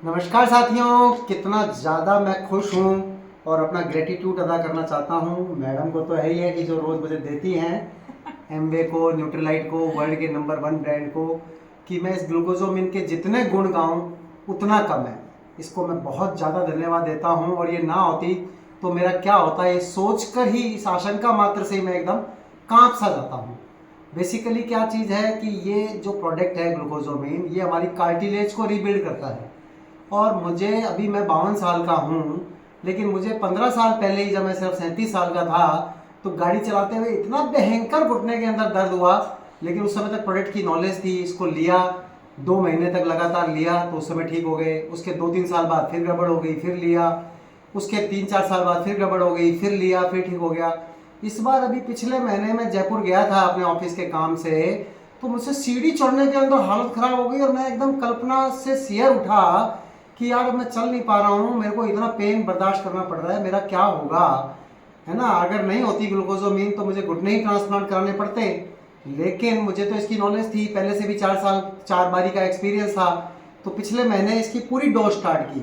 नमस्कार साथियों, कितना ज़्यादा मैं खुश हूँ और अपना ग्रेटिट्यूड अदा करना चाहता हूँ। मैडम को तो है ही है कि जो रोज़ मुझे देती हैं एमवे को, न्यूट्रीलाइट को, वर्ल्ड के नंबर 1 ब्रांड को, कि मैं इस ग्लूकोजोमिन के जितने गुण गाऊँ उतना कम है। इसको मैं बहुत ज़्यादा धन्यवाद देता हूँ और ये ना होती तो मेरा क्या होता है, ये सोच कर ही, इस आशंका मात्र से ही मैं एकदम कांप सा जाता हूँ। बेसिकली क्या चीज़ है कि ये जो प्रोडक्ट है ग्लूकोजोमिन, ये हमारी कार्टिलेज को रीबिल्ड करता है। और मुझे अभी, मैं 52 साल का हूँ, लेकिन मुझे 15 साल पहले ही, जब मैं सिर्फ 37 साल का था, तो गाड़ी चलाते हुए इतना भयंकर घुटने के अंदर दर्द हुआ। लेकिन उस समय तक प्रोडक्ट की नॉलेज थी, इसको लिया, 2 महीने तक लगातार लिया तो उस समय ठीक हो गए। उसके 2-3 साल बाद फिर गड़बड़ हो गई, फिर लिया। उसके 3-4 साल बाद फिर गड़बड़ हो गई, फिर लिया, फिर ठीक हो गया। इस बार अभी पिछले महीने में जयपुर गया था अपने ऑफिस के काम से, तो मुझसे सीढ़ी चढ़ने के अंदर हालत खराब हो गई और मैं एकदम कल्पना से सियर उठा कि यार मैं चल नहीं पा रहा हूँ, मेरे को इतना पेन बर्दाश्त करना पड़ रहा है, मेरा क्या होगा, है ना। अगर नहीं होती ग्लूकोजोमीन तो मुझे घुटने ही ट्रांसप्लांट कराने पड़ते। लेकिन मुझे तो इसकी नॉलेज थी, पहले से भी 4 साल 4 बारी का एक्सपीरियंस था। तो पिछले महीने इसकी पूरी डोज स्टार्ट की,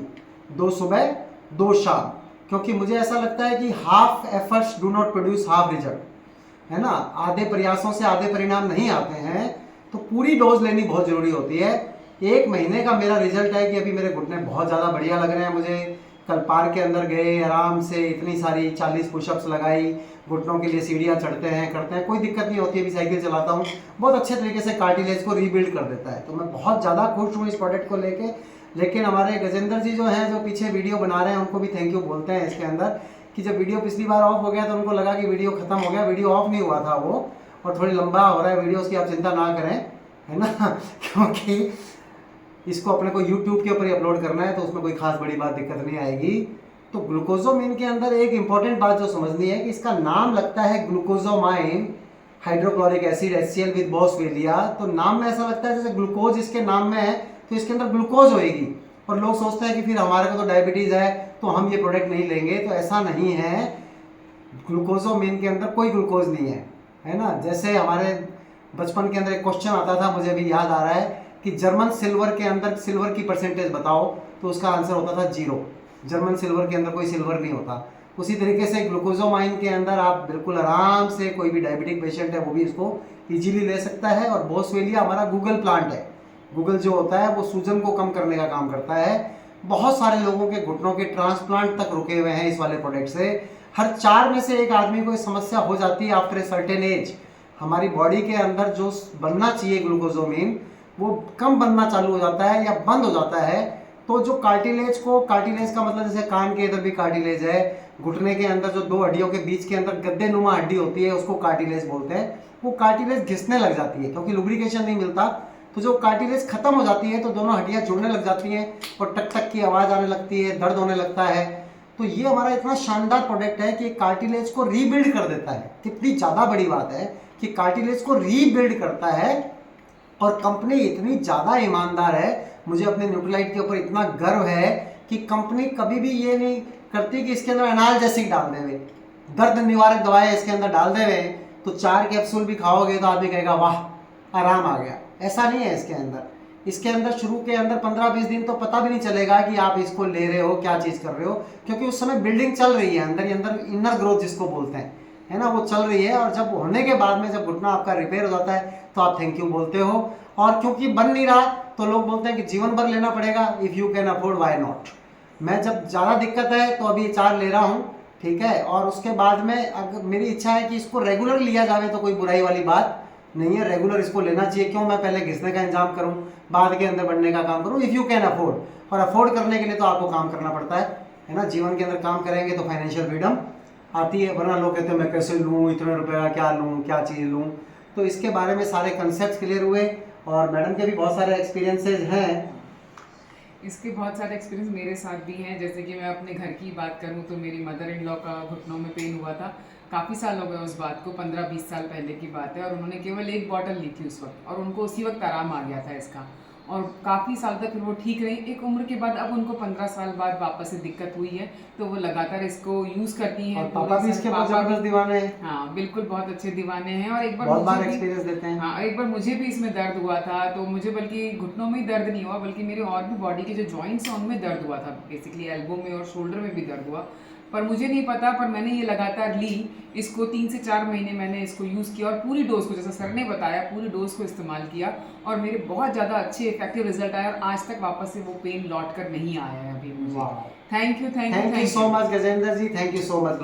2 सुबह 2 शाम, क्योंकि मुझे ऐसा लगता है कि half efforts do not produce half result, है ना। आधे प्रयासों से आधे परिणाम नहीं आते हैं, तो पूरी डोज लेनी बहुत ज़रूरी होती है। 1 महीने का मेरा रिजल्ट है कि अभी मेरे घुटने बहुत ज़्यादा बढ़िया लग रहे हैं मुझे। कल पार्क के अंदर गए, आराम से इतनी सारी 40 पुशअप्स लगाई, घुटनों के लिए सीढ़ियाँ चढ़ते हैं, करते हैं, कोई दिक्कत नहीं होती। अभी साइकिल चलाता हूँ, बहुत अच्छे तरीके से कार्टिलेज को रीबिल्ड कर देता है। तो मैं बहुत ज़्यादा खुश हूँ इस प्रोडक्ट को लेके। लेकिन हमारे गजेंद्र जी जो हैं, जो पीछे वीडियो बना रहे हैं, उनको भी थैंक यू बोलते हैं इसके अंदर, कि जब वीडियो पिछली बार ऑफ हो गया तो उनको लगा कि वीडियो खत्म हो गया। वीडियो ऑफ नहीं हुआ था वो, और थोड़ी लंबा हो रहा है वीडियो, उसकी आप चिंता ना करें, है ना क्योंकि इसको अपने को YouTube के ऊपर ही अपलोड करना है, तो उसमें कोई खास बड़ी बात, दिक्कत नहीं आएगी। तो ग्लूकोजोमिन के अंदर एक इंपॉर्टेंट बात जो समझनी है कि इसका नाम लगता है ग्लूकोजोमाइन हाइड्रोक्लोरिक एसिड HCl विद बॉसवेलिया। तो नाम में ऐसा लगता है जैसे ग्लूकोज इसके नाम में है तो इसके अंदर ग्लूकोज होएगी, और लोग सोचते हैं कि फिर हमारे को तो डायबिटीज़ है तो हम ये प्रोडक्ट नहीं लेंगे। तो ऐसा नहीं है, ग्लूकोजोमिन के अंदर कोई ग्लूकोज नहीं है, है ना। जैसे हमारे बचपन के अंदर एक क्वेश्चन आता था, मुझे अभी याद आ रहा है, कि जर्मन सिल्वर के अंदर सिल्वर की परसेंटेज बताओ, तो उसका आंसर होता था 0। जर्मन सिल्वर के अंदर कोई सिल्वर नहीं होता। उसी तरीके से ग्लूकोजोमाइन के अंदर आप बिल्कुल आराम से, कोई भी डायबिटिक पेशेंट है वो भी इसको इजीली ले सकता है। और बोसवेलिया हमारा गूगल प्लांट है। गूगल जो होता है वो सूजन को कम करने का काम करता है। बहुत सारे लोगों के घुटनों के ट्रांसप्लांट तक रुके हुए हैं इस वाले प्रोडक्ट से। हर 4 में से एक आदमी को समस्या हो जाती है आफ्टर ए सर्टेन एज। हमारी बॉडी के अंदर जो बनना चाहिए ग्लूकोजोमिन, वो कम बनना चालू हो जाता है या बंद हो जाता है। तो जो कार्टिलेज को, कार्टिलेज का मतलब जैसे कान के इधर भी कार्टिलेज है, घुटने के अंदर जो 2 हड्डियों के बीच के अंदर गद्दे नुमा हड्डी होती है, उसको कार्टिलेज बोलते हैं। वो कार्टिलेज घिसने लग जाती है, क्योंकि लुब्रिकेशन नहीं मिलता। तो जो कार्टिलेज खत्म हो जाती है तो दोनों हड्डियां जुड़ने लग जाती हैं और टक टक की आवाज़ आने लगती है, दर्द होने लगता है। तो ये हमारा इतना शानदार प्रोडक्ट है कि कार्टिलेज को रीबिल्ड कर देता है। कितनी ज़्यादा बड़ी बात है कि कार्टिलेज को रीबिल्ड करता है। और कंपनी इतनी ज़्यादा ईमानदार है, मुझे अपने न्यूट्रीलाइट के ऊपर इतना गर्व है कि कंपनी कभी भी ये नहीं करती कि इसके अंदर एनाल्जेसिक डाल देवे, दर्द निवारक दवाएं इसके अंदर डाल देवे, तो 4 कैप्सूल भी खाओगे तो आदमी कहेगा वाह आराम आ गया। ऐसा नहीं है इसके अंदर। इसके अंदर शुरू के अंदर 15-20 दिन तो पता भी नहीं चलेगा कि आप इसको ले रहे हो, क्या चीज़ कर रहे हो, क्योंकि उस समय बिल्डिंग चल रही है अंदर ही अंदर, इनर ग्रोथ जिसको बोलते हैं, है ना, वो चल रही है। और जब होने के बाद में, जब घुटना आपका रिपेयर हो जाता है, तो आप थैंक यू बोलते हो। और क्योंकि बन नहीं रहा तो लोग बोलते हैं कि जीवन भर लेना पड़ेगा, if you can afford why not. मैं जब ज़्यादा दिक्कत है तो अभी 4 ले रहा हूँ, ठीक है। और उसके बाद में अगर मेरी इच्छा है कि इसको रेगुलर लिया जाए तो कोई बुराई वाली बात नहीं है, रेगुलर इसको लेना चाहिए। क्यों मैं पहले घिसने का इंतजाम करूँ, बाद के अंदर बढ़ने का काम करूँ। इफ़ यू कैन अफोर्ड, और अफोर्ड करने के लिए तो आपको काम करना पड़ता है ना। जीवन के अंदर काम करेंगे तो फाइनेंशियल फ्रीडम आती है, वरना लोग कहते हैं मैं कैसे लूँ, इतने रुपये का क्या लूँ, क्या चीज़ लूँ। तो इसके बारे में सारे कंसेप्ट क्लियर हुए, और मैडम के भी बहुत सारे एक्सपीरियंसेस हैं। इसके बहुत सारे एक्सपीरियंस मेरे साथ भी हैं। जैसे कि मैं अपने घर की बात करूं तो मेरी मदर इन लॉ का घुटनों में पेन हुआ था। काफ़ी साल हो गए उस बात को, 15-20 साल पहले की बात है। और उन्होंने केवल 1 बॉटल ली थी उस वक्त, और उनको उसी वक्त आराम आ गया था इसका। और काफ़ी साल तक फिर वो ठीक रही। एक उम्र के बाद अब उनको 15 साल बाद वापस से दिक्कत हुई है, तो वो लगातार इसको यूज़ करती हैं। और पापा भी इसके बहुत जबरदस्त दीवाने हैं। हाँ बिल्कुल, बहुत अच्छे दीवाने हैं। और एक बार बहुत बार मुझे भी एक्सपीरियंस देते हैं। हाँ, एक बार मुझे भी इसमें दर्द हुआ था, तो मुझे बल्कि घुटनों में ही दर्द नहीं हुआ, बल्कि मेरे और भी बॉडी के जो जॉइंट्स हैं उनमें दर्द हुआ था। बेसिकली एल्बो में और शोल्डर में भी दर्द हुआ, पर मुझे नहीं पता। पर मैंने ये लगातार ली, इसको 3 से 4 महीने मैंने इसको यूज़ किया और पूरी डोज को, जैसा सर ने बताया, पूरी डोज को इस्तेमाल किया और मेरे बहुत ज़्यादा अच्छे इफेक्टिव रिजल्ट आए और आज तक वापस से वो पेन लौट कर नहीं आया है अभी मुझे। वाह, thank you thank you so much Gajendra ji, thank you so much.